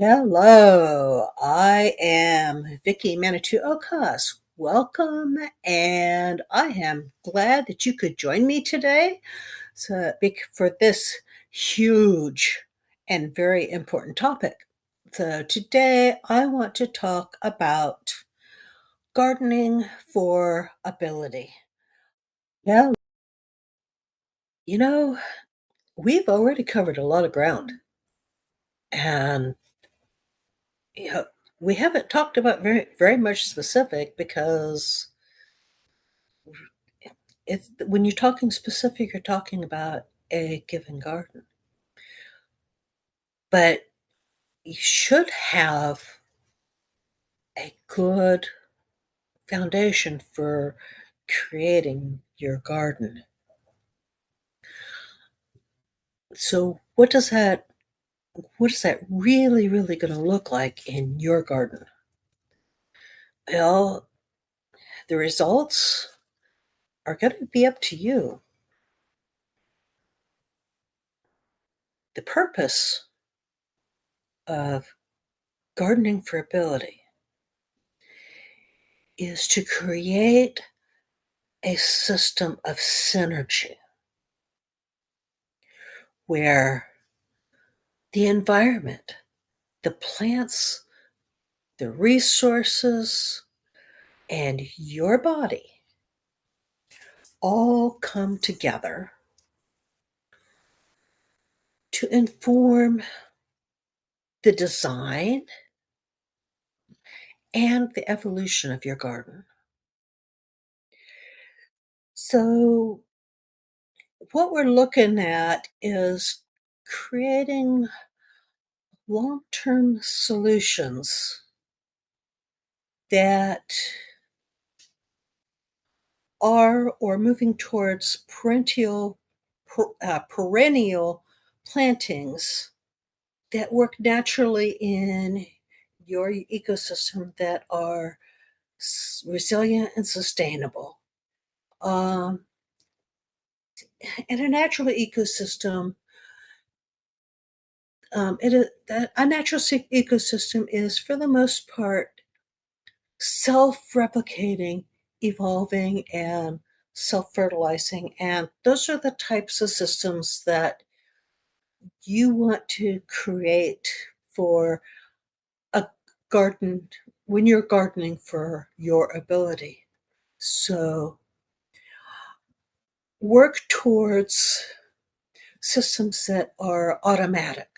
Hello, I am Vicky Manitou Okas. Welcome, and I am glad that you could join me today for this huge and very important topic. So, today I want to talk about gardening for ability. Yeah, you know, we've already covered a lot of ground, and you know, we haven't talked about very much specific because it's when you're talking specific, you're talking about a given garden. But you should have a good foundation for creating your garden. So what is that really gonna look like in your garden? Well, the results are gonna be up to you. The purpose of gardening for ability is to create a system of synergy where the environment, the plants, the resources, and your body all come together to inform the design and the evolution of your garden. So, what we're looking at is creating long term solutions that are or moving towards perennial plantings that work naturally in your ecosystem that are resilient and sustainable. Um, in a natural ecosystem, a natural ecosystem is, for the most part, self-replicating, evolving, and self-fertilizing. And those are the types of systems that you want to create for a garden when you're gardening for your ability. So work towards systems that are automatic.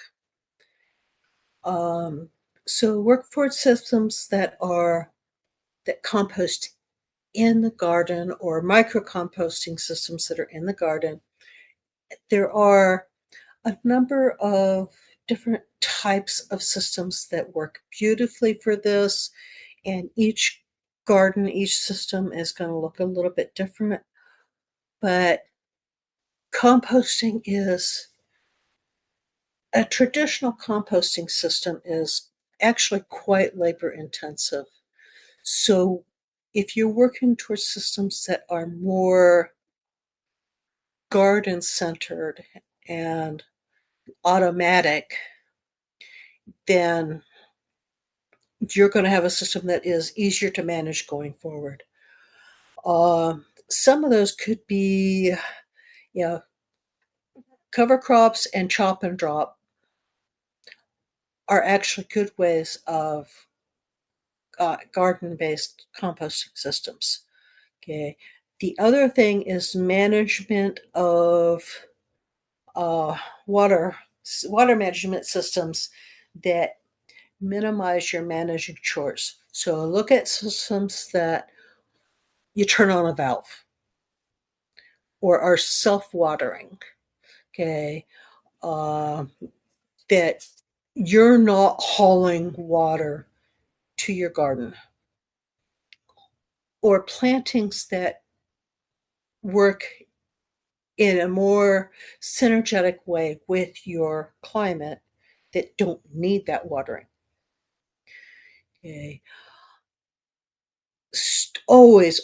Um, so work towards systems that compost in the garden or micro composting systems that are in the garden. There are a number of different types of systems that work beautifully for this, and each system is going to look a little bit different. But composting is a traditional composting system is actually quite labor intensive. So if you're working towards systems that are more garden centered and automatic, then you're going to have a system that is easier to manage going forward. Some of those could be, you know, cover crops and chop and drop are actually good ways of garden-based composting systems. Okay. The other thing is management of uh, water water management systems that minimize your managing chores. So look at systems that you turn on a valve or are self-watering. Okay. Uh, that you're not hauling water to your garden, or plantings that work in a more synergetic way with your climate that don't need that watering. Okay. Always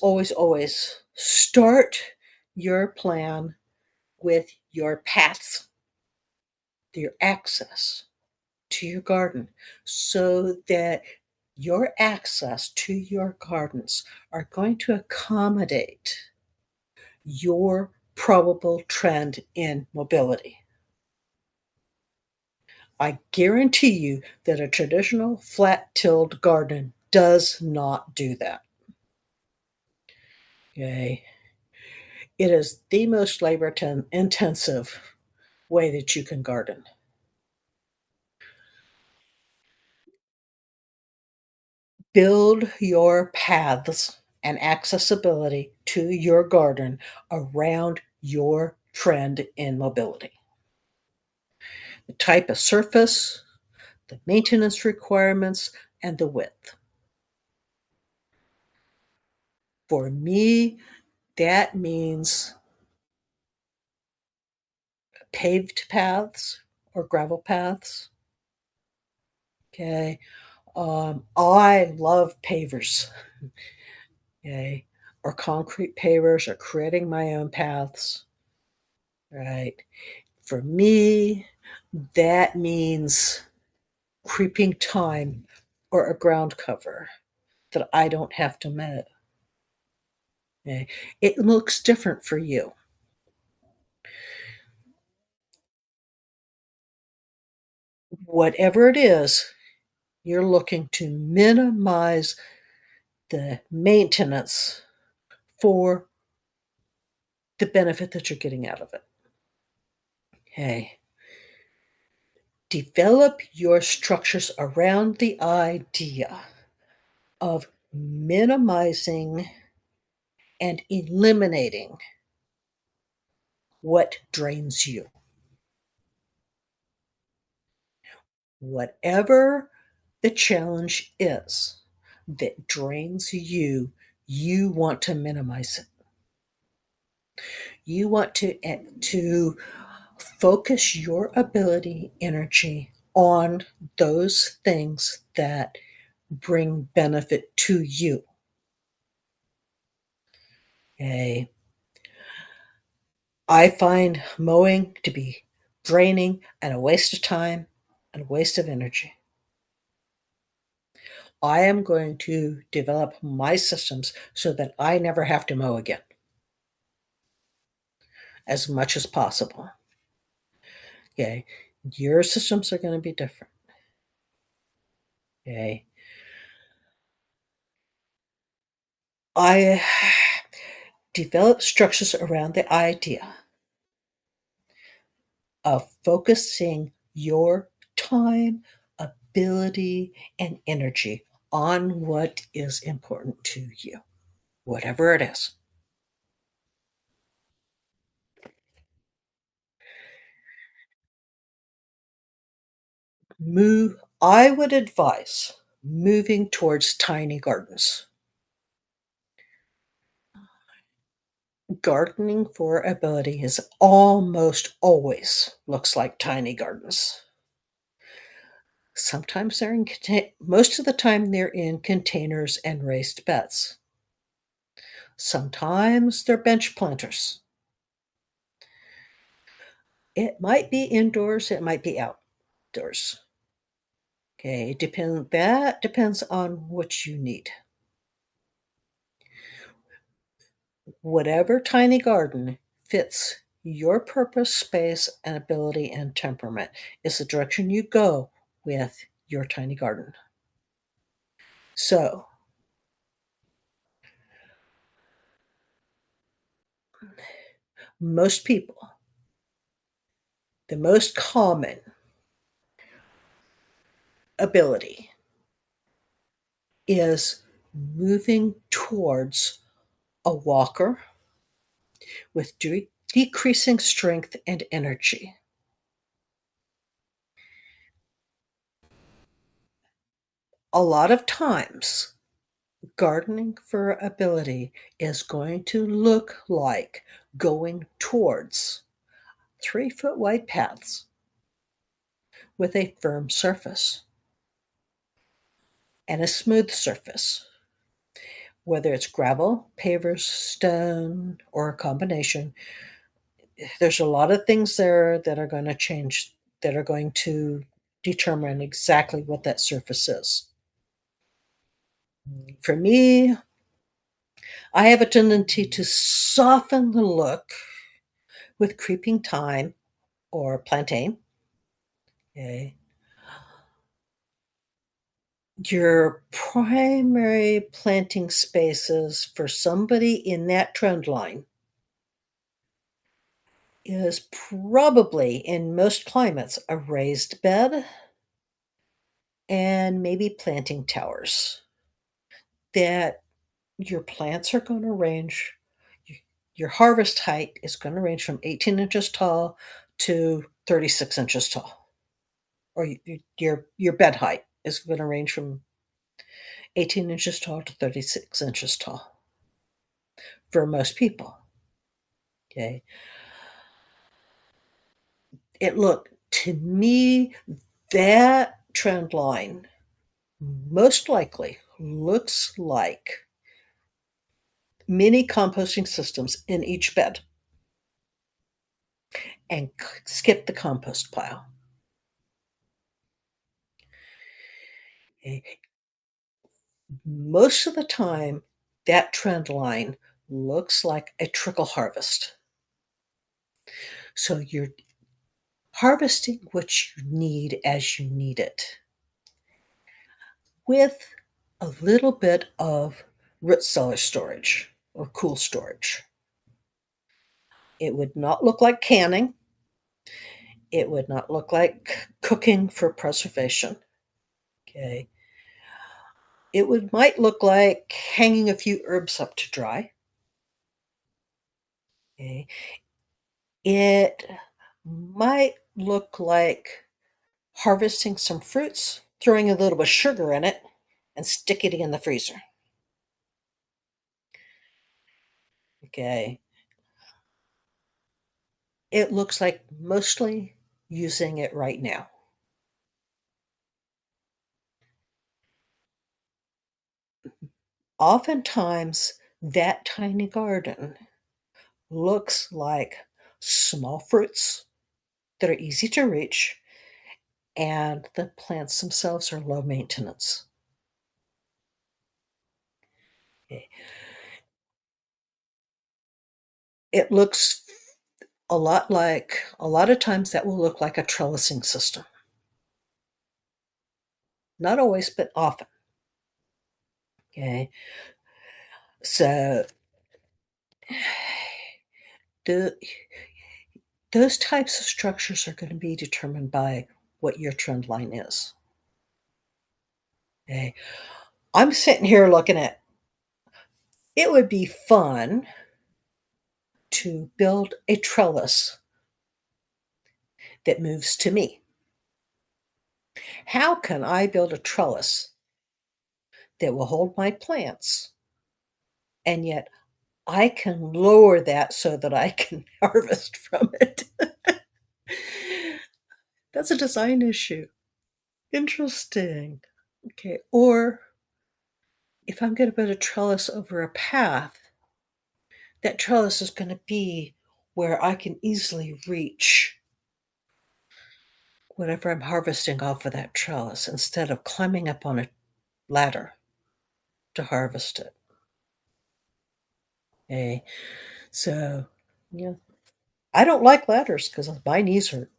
start your plan with your paths, your access. to your garden so that your access to your gardens are going to accommodate your probable trend in mobility. I guarantee you that a traditional flat-tilled garden does not do that. Okay? It is the most labor intensive way that you can garden. Build your paths and accessibility to your garden around your trend in mobility. The type of surface, the maintenance requirements, and the width. For me, that means paved paths or gravel paths. Okay. I love pavers. Okay. Or concrete pavers or creating my own paths. Right. For me, that means creeping thyme or a ground cover that I don't have to mow. Okay. It looks different for you. Whatever it is, you're looking to minimize the maintenance for the benefit that you're getting out of it. Okay. Develop your structures around the idea of minimizing and eliminating what drains you. Whatever the challenge is that drains you, you want to minimize it. You want to focus your ability, energy on those things that bring benefit to you. Okay. I find mowing to be draining and a waste of time and a waste of energy. I am going to develop my systems so that I never have to mow again as much as possible. Okay. Your systems are going to be different. Okay. I develop structures around the idea of focusing your time, ability, and energy on what is important to you, whatever it is. I would advise moving towards tiny gardens. Gardening for ability is almost always looks like tiny gardens. Sometimes they're most of the time they're in containers and raised beds. Sometimes they're bench planters. It might be indoors, it might be outdoors. Okay, that depends on what you need. Whatever tiny garden fits your purpose, space, and ability and temperament is the direction you go with your tiny garden. So, most people, the most common ability is moving towards a walker with decreasing strength and energy. A lot of times, gardening for ability is going to look like going towards 3-foot wide paths with a firm surface and a smooth surface, whether it's gravel, pavers, stone, or a combination. There's a lot of things there that are going to change, that are going to determine exactly what that surface is. For me, I have a tendency to soften the look with creeping thyme or plantain. Okay. Your primary planting spaces for somebody in that trend line is probably, in most climates, a raised bed and maybe planting towers. That your plants are going to range, your harvest height is going to range from 18 inches tall to 36 inches tall. Or your bed height is going to range from 18 inches tall to 36 inches tall for most people. Okay. It look to me that trend line most likely looks like mini composting systems in each bed and skip the compost pile. Okay. Most of the time, that trend line looks like a trickle harvest. So you're harvesting what you need as you need it with a little bit of root cellar storage or cool storage. It would not look like canning. It would not look like cooking for preservation. Okay. It might look like hanging a few herbs up to dry. Okay. It might look like harvesting some fruits, throwing a little bit of sugar in it, and sticking it in the freezer. Okay. It looks like mostly using it right now. Oftentimes, that tiny garden looks like small fruits that are easy to reach, and the plants themselves are low maintenance. Okay. It looks a lot of times that will look like a trellising system. Not always, but often. Okay. So the those types of structures are going to be determined by what your trend line is. Okay. I'm sitting here looking at it would be fun to build a trellis that moves to me. How can I build a trellis that will hold my plants and yet I can lower that so that I can harvest from it? That's a design issue. Interesting. Okay. Or if I'm going to build a trellis over a path, that trellis is going to be where I can easily reach whatever I'm harvesting off of that trellis instead of climbing up on a ladder to harvest it. Okay. So, yeah. I don't like ladders because my knees hurt,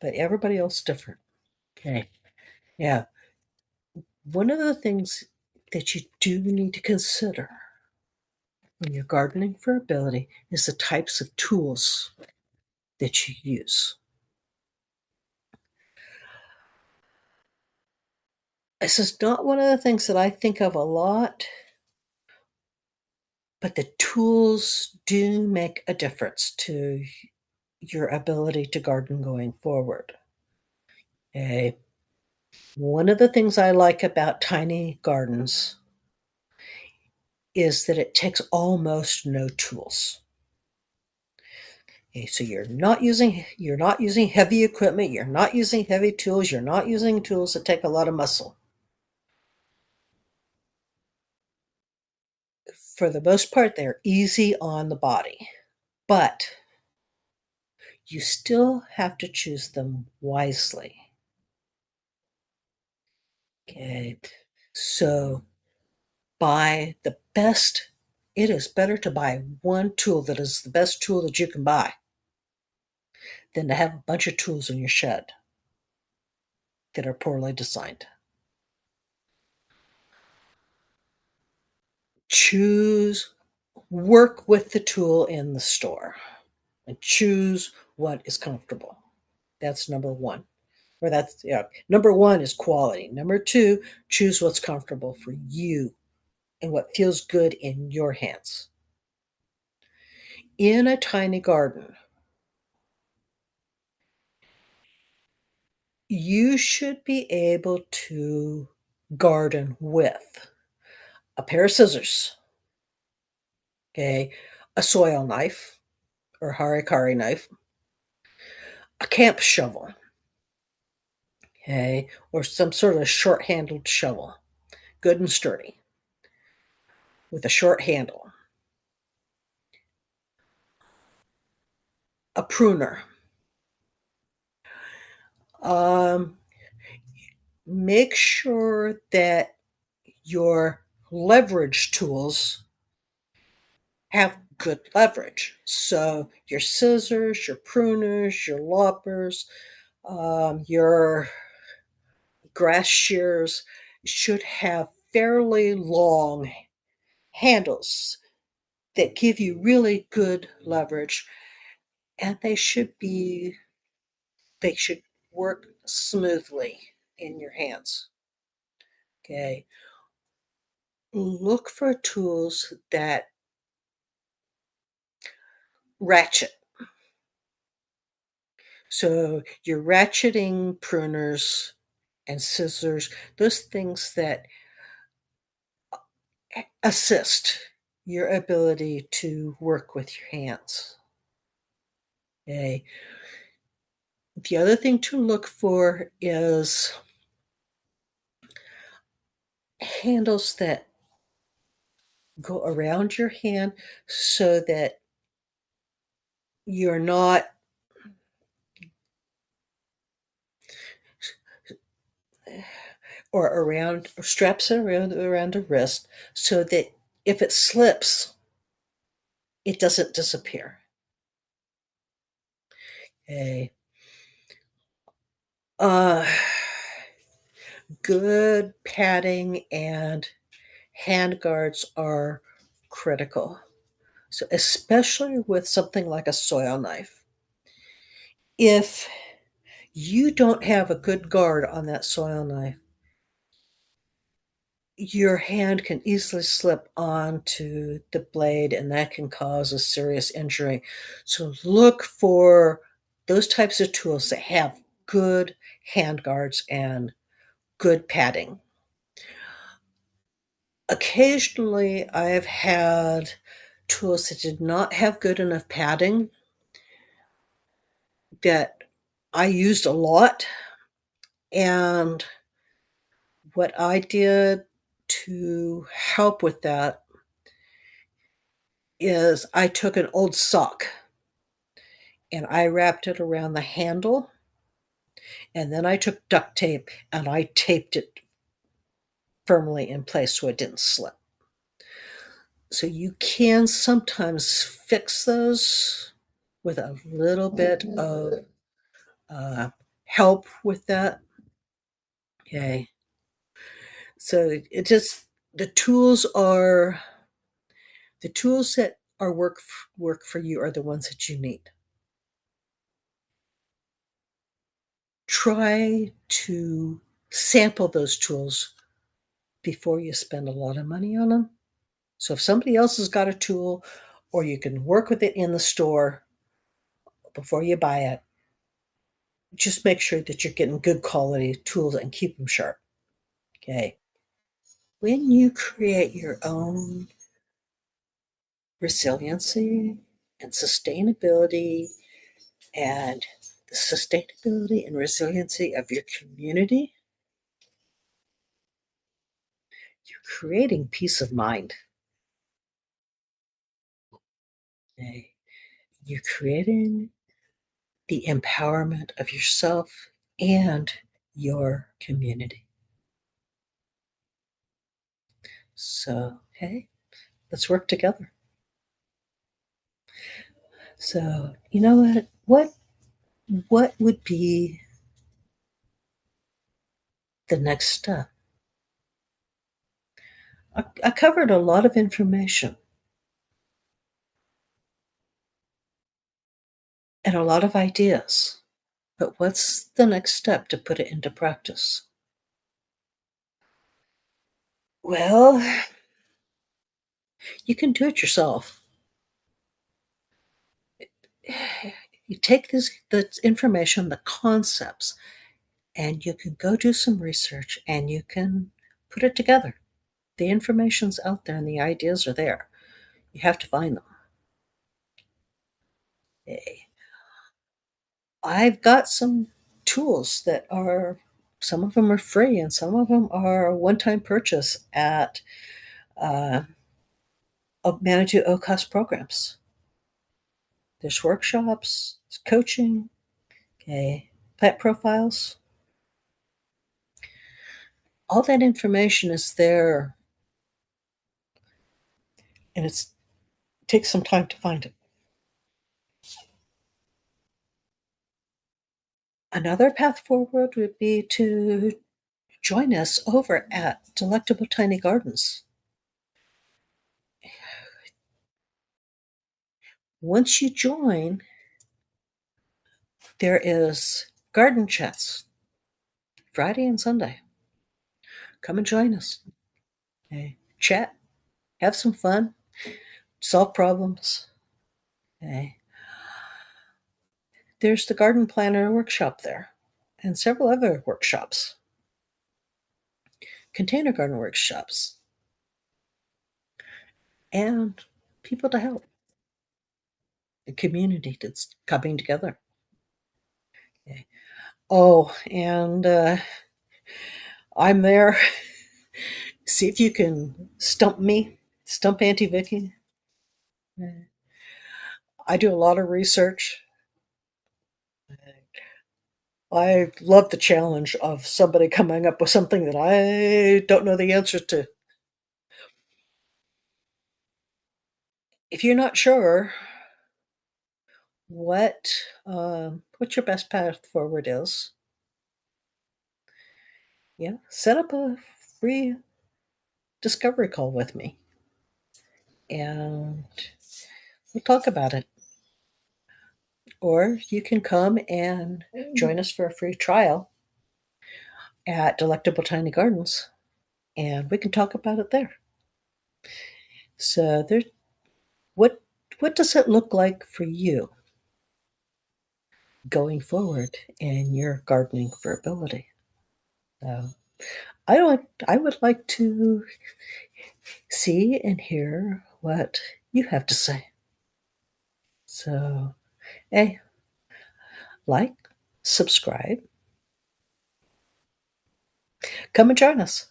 but everybody else different. Okay. Yeah. One of the things that you do need to consider when you're gardening for ability is the types of tools that you use. This is not one of the things that I think of a lot, but the tools do make a difference to your ability to garden going forward. Okay. One of the things I like about tiny gardens is that it takes almost no tools. Okay, so you're not using heavy equipment, you're not using heavy tools, you're not using tools that take a lot of muscle. For the most part, they're easy on the body, but you still have to choose them wisely. Okay. So buy the best. It is better to buy one tool that is the best tool that you can buy than to have a bunch of tools in your shed that are poorly designed. Choose, work with the tool in the store and choose what is comfortable. That's number one. Or that's, yeah, number one is quality. Number two, choose what's comfortable for you and what feels good in your hands. In a tiny garden, you should be able to garden with a pair of scissors, okay, a soil knife or harikari knife, a camp shovel, okay, or some sort of short-handled shovel, good and sturdy, with a short handle, a pruner. Um, Make sure that your leverage tools have good leverage. So your scissors, your pruners, your loppers, your grass shears should have fairly long handles that give you really good leverage, and they should work smoothly in your hands. Okay. Look for tools that ratchet. So your ratcheting pruners and scissors, those things that assist your ability to work with your hands. Okay. The other thing to look for is handles that go around your hand so that you're not, or around, or straps around a wrist so that if it slips, it doesn't disappear. Okay. Uh, Good padding and hand guards are critical. So, especially with something like a soil knife. If you don't have a good guard on that soil knife, your hand can easily slip onto the blade and that can cause a serious injury. So, look for those types of tools that have good hand guards and good padding. Occasionally, I've had tools that did not have good enough padding that I used a lot, and what I did to help with that is I took an old sock and I wrapped it around the handle, and then I took duct tape and I taped it firmly in place so it didn't slip. So you can sometimes fix those with a little bit of help with that. Okay. So it just the tools are the tools that are work for you are the ones that you need. Try to sample those tools before you spend a lot of money on them. So if somebody else has got a tool or you can work with it in the store before you buy it, just make sure that you're getting good quality tools and keep them sharp. Okay. When you create your own resiliency and sustainability and the sustainability and resiliency of your community, you're creating peace of mind. Okay? You're creating the empowerment of yourself and your community. So, hey, let's work together. So, you know what? What would be the next step? I covered a lot of information and a lot of ideas, but what's the next step to put it into practice? Well, you can do it yourself. You take this information, the concepts, and you can go do some research and you can put it together. The information's out there and the ideas are there. You have to find them. Eh, I've got some tools that are, some of them are free and some of them are one-time purchase at uh, Manitou OCOS programs. There's workshops, there's coaching, okay, plant profiles. All that information is there, and it takes some time to find it. Another path forward would be to join us over at Delectable Tiny Gardens. Once you join, there is garden chats Friday and Sunday. Come and join us. Okay. Chat, have some fun, solve problems. Okay. There's the garden planner workshop there and several other workshops, container garden workshops, and people to help. A community that's coming together. Okay. Oh, and I'm there. See if you can stump me, stump Auntie Vicky. I do a lot of research. I love the challenge of somebody coming up with something that I don't know the answer to. If you're not sure what what your best path forward is, yeah, set up a free discovery call with me, and we'll talk about it. Or you can come and join us for a free trial at Delectable Tiny Gardens, and we can talk about it there. So there, what what does it look like for you going forward in your gardening for ability? So I would like to see and hear what you have to say. So, hey, like, subscribe, come and join us.